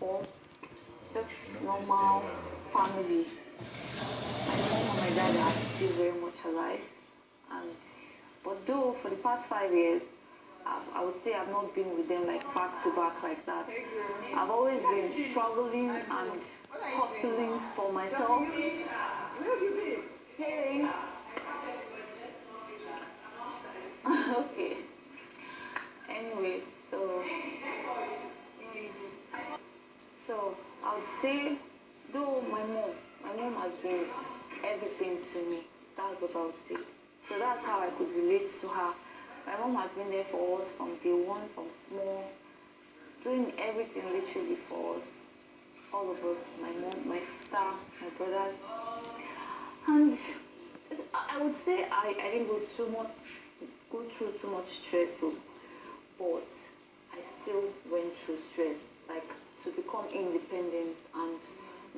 before. Just normal family. My mom and my dad are still very much alive. But though for the past 5 years, I would say I've not been with them like back to back like that. I've always been struggling and hustling for myself. Hey. Okay. Anyway, so I would say, though my mom has been everything to me. That's what I would say. So that's how I could relate to her. My mom has been there for us from day one, from small, doing everything literally for us. All of us, my mom, my sister, my brothers. And I would say I didn't go through too much stress, but I still went through stress, like to become independent and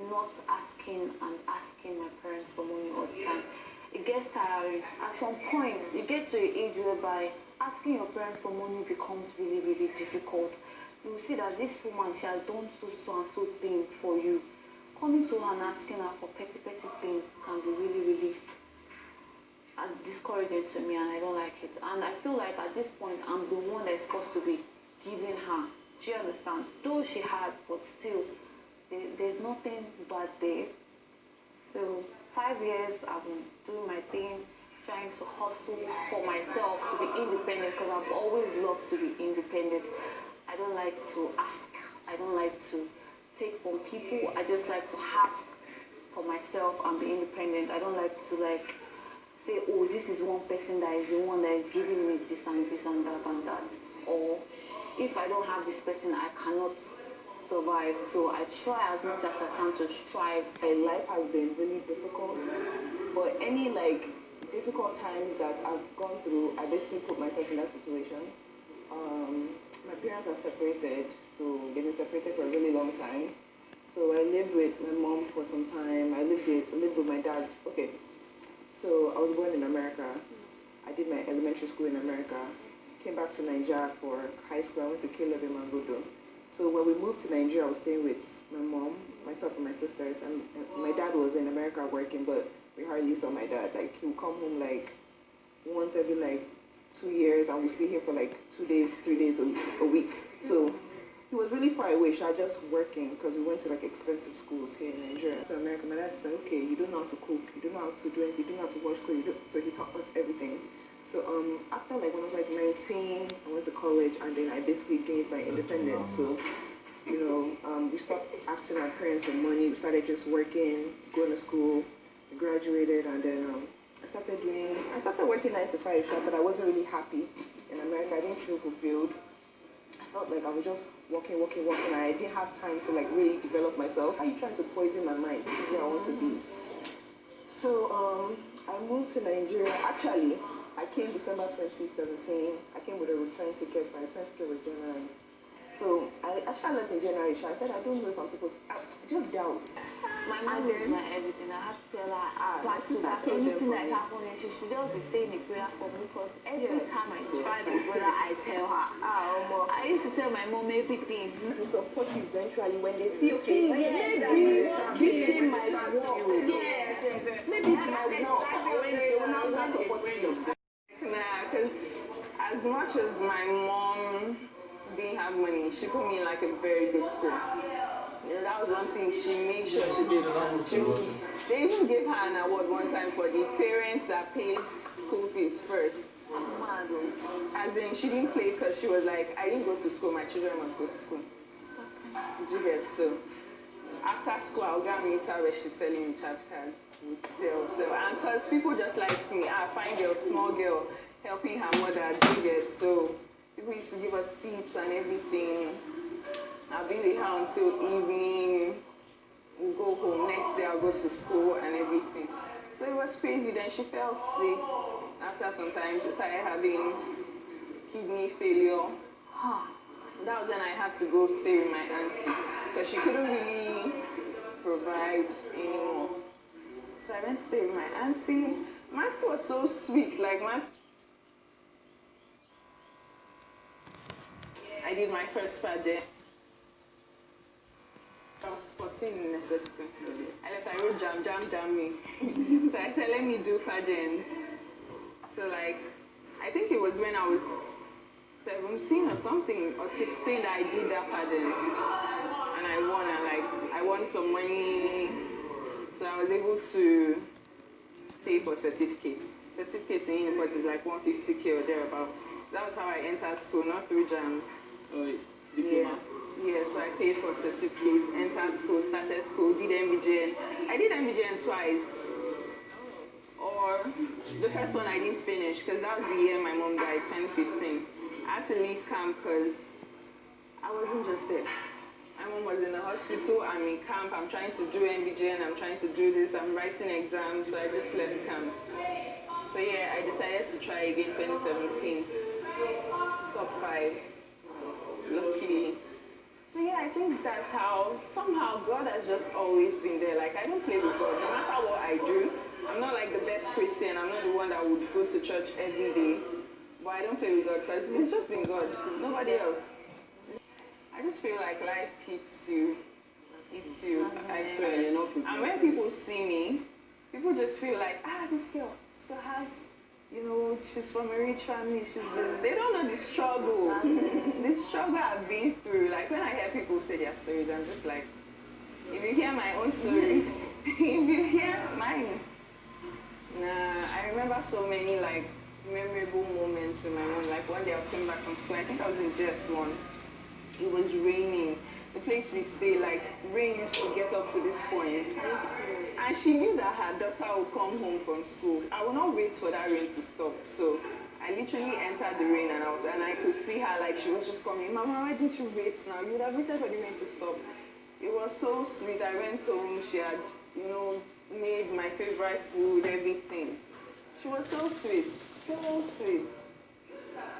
not asking my parents for money all the time. It gets tiring. At some point, you get to an age whereby asking your parents for money becomes really, really difficult. You will see that this woman, she has done so and so thing for you. Coming to her and asking her for petty things can be really, really discouraging to me, and I don't like it. And I feel like at this point, I'm the one that is supposed to be giving her. Do you understand? Though she had, but still, there's nothing bad there. So 5 years, I've been doing my thing, trying to hustle for myself to be independent, because I've always loved to be independent. I don't like to ask. I don't like to take from people. I just like to have for myself and be independent. I don't like to say, oh, this is one person that is the one that is giving me this and that and that. Or if I don't have this person, I cannot survive. So I try as much as I can to strive. My life has been really difficult, but any difficult times that I've gone through, I basically put myself in that situation. My parents are separated, so they've been separated for a really long time. So I lived with my mom for some time. I lived with my dad. Okay, so I was born in America. I did my elementary school in America. Came back to Nigeria for high school. I went to Caleb in Mangodo. So when we moved to Nigeria, I was staying with my mom, myself and my sisters. And my dad was in America working, but we hardly saw my dad. He would come home once every 2 years, and we'd see him for 2 days, 3 days a week. So he was really far away. So I was just working because we went to expensive schools here in Nigeria. So America, my dad said, okay, you don't know how to cook, you don't know how to do anything, you don't know how to wash clothes. So he taught us everything. So after when I was 19, I went to college, and then I basically gained my independence. So we stopped asking our parents for money. We started just working, going to school. We graduated, and then I started working 9 to 5, but I wasn't really happy in America. I didn't feel fulfilled. I felt like I was just working, and I didn't have time to really develop myself. How are you trying to poison my mind? This is where I want to be. So I moved to Nigeria. Actually, I came December 2017. I came with a return ticket. My return ticket was January. So I actually left in January. So I said, I don't know if I'm supposed to. I just doubt. My mom is my everything. I have to tell her, my sister told anything them that happens, she should just be saying a prayer for me, because every time I try my brother, I tell her. I used to tell my mom everything. To support you eventually when they see, okay, maybe this thing might work. Maybe it might work. They will now start supporting you. Nah, because as much as my mom didn't have money, she put me in a very good school. That was one thing she made sure she did. They even gave her an award one time for the parents that pays school fees first. As in, she didn't play because she was like, I didn't go to school, my children must go to school. Did you get? So after school, I'll go and meet her where she's selling recharge cards with sales. And because people just liked me, I find a small girl helping her mother, do get. So people used to give us tips and everything. I'll be with her until evening. We'll go home. Next day, I'll go to school and everything. So it was crazy. Then she fell sick. After some time, she started having kidney failure. That was when I had to go stay with my auntie, because she couldn't really provide anymore. So I went to stay with my auntie. My auntie was so sweet. I did my first pageant. was 14 in SS2. I left, I wrote jam me. So I said, let me do pageants. So like, I think it was when I was 17 or something, or 16 that I did that pageant. And I won some money. So I was able to pay for certificates. Certificates in Uniport is like 150K or thereabout. That was how I entered school, not through jam. Oh, Yeah, so I paid for certificate, entered school, started school, did MBJN. I did MBJN twice. Or the first one I didn't finish because that was the year my mom died, 2015. I had to leave camp because I wasn't just there. My mom was in the hospital, I'm in camp, I'm trying to do MBJN, I'm trying to do this, I'm writing exams, so I just left camp. So yeah, I decided to try again 2017. Top 5. Luckily. So yeah, I think that's how, somehow God has just always been there. Like, I don't play with God. No matter what I do, I'm not like the best Christian. I'm not the one that would go to church every day. But I don't play with God because it's just been God. Nobody else. I just feel like life hits you. I swear. And when people see me, people just feel like, this girl has, she's from a rich family, she's this. They don't know the struggle. The struggle I've been through. Like, when I hear people say their stories, I'm just like, if you hear my own story, if you hear mine, I remember so many, like, memorable moments with my mom. Like, one day I was coming back from school, I think I was in JS1. It was raining. The place we stay, like, rain used to get up to this point. And she knew that her daughter would come home from school. I would not wait for that rain to stop. So I literally entered the rain and I could see her, like, she was just coming, Mama, why didn't you wait now? You would have waited for the rain to stop. It was so sweet. I went home, she had, made my favorite food, everything. She was so sweet, so sweet.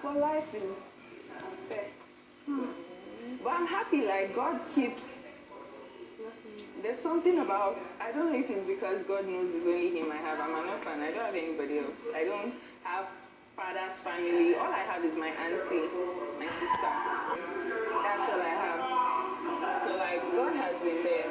But life is unfair. But I'm happy, like, God keeps, there's something about, I don't know if it's because God knows it's only him I have. I'm an orphan, I don't have anybody else. I don't have father's family. All I have is my auntie, my sister. That's all I have. So, like, God has been there.